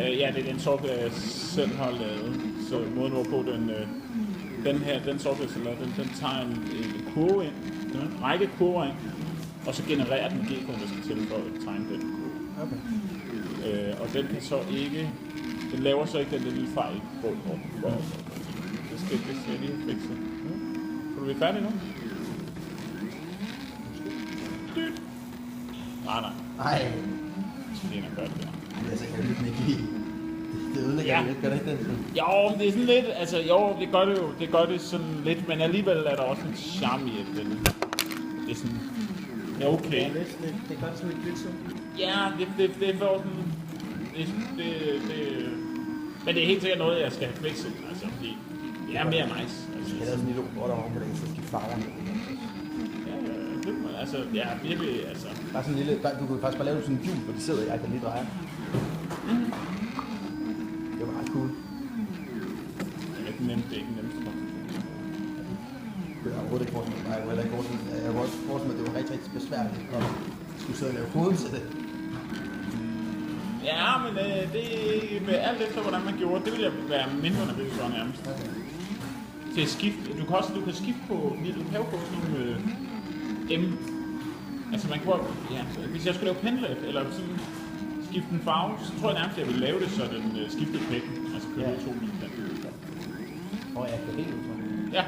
Ja, det er den software, jeg selv har lavet. Så måden hvorpå den software, jeg lavet, den tager en kurve ind, en række kurver ind, og så genererer den G-kode, der skal til for at tegne den kurve. Okay. Og den kan så ikke, den laver så ikke den lille fejl i bunden. Det skal jeg lige have fikset. Så er vi færdige nu? Nej. Det er godt, det der. Altså, jeg vil ikke lide. Det ødelægger lidt, gør det ikke den? Jo, det er sådan lidt, altså jo, det gør det jo, det gør det sådan lidt, men alligevel er der også en charme i, at det er sådan, ja okay. Det gør det sådan lidt så. Ja, det er for sådan, men det er helt sikkert noget, jeg skal have fikset, altså, fordi det er mere nice. Altså, det er sådan lidt robot over, hvordan så skifte farver. Altså, ja, virkelig, altså. Der er sådan en lille, du kunne faktisk bare lave sådan en hjul, hvor de sidder i, jeg kan lige dreje. Det var ret cool. Det er ikke nemt, det er ikke nemt. Det er overhovedet ikke forstået. Jeg kunne også forstå, at det var rigtig, rigtig besværligt at skulle sidde og lave koden til det. Ja, men det med alt efter, hvordan man gjorde, det ville jeg være mindre nervøs for nærmest. Okay. Til at skifte, du kan skifte på, du kan jo få sådan nogle altså man kunne, ja, hvis jeg skulle lave pendlet, eller sådan skifte en farve, så tror jeg nærmest, at jeg ville lave det, så den skiftede pækken, altså køre ja. 2 mil. Og jeg kan helt ud. Ja.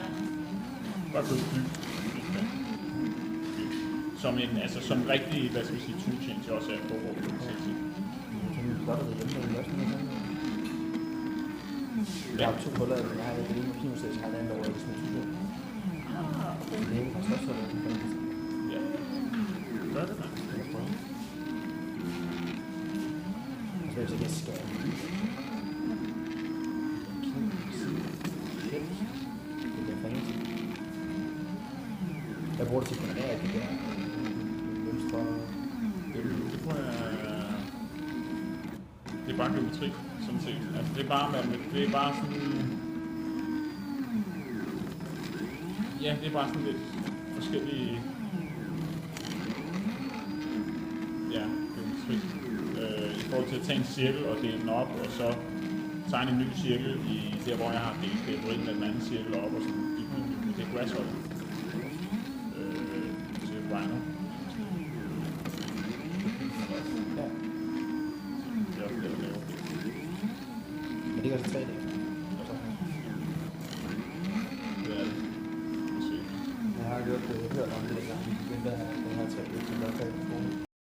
Bare køre fly. Som en, altså som rigtig, hvad skal vi sige, toolchain til også er på hvor det er sexy. Jeg har 2 huller, jeg har det ene på Kinostedet, jeg har det andet over i Småtusind. Okay. Det er faktisk også sådan, ja. Gør det da. Så hvis jeg kan skære. Jeg bruger det til at generere de der mønstre. Det tror jeg... Det er bare geometri, sådan set. Altså det er bare sådan... Ja, det er bare sådan lidt forskellige... Ja, geometri. I forhold til at tage en cirkel og dele den op, og så tegne en ny cirkel i der, hvor jeg har delt det, og den anden cirkel op, og sådan det er grasshopper. Til Rhino. Ja. Det er også det, jeg laver. Men det gør så 3 dage.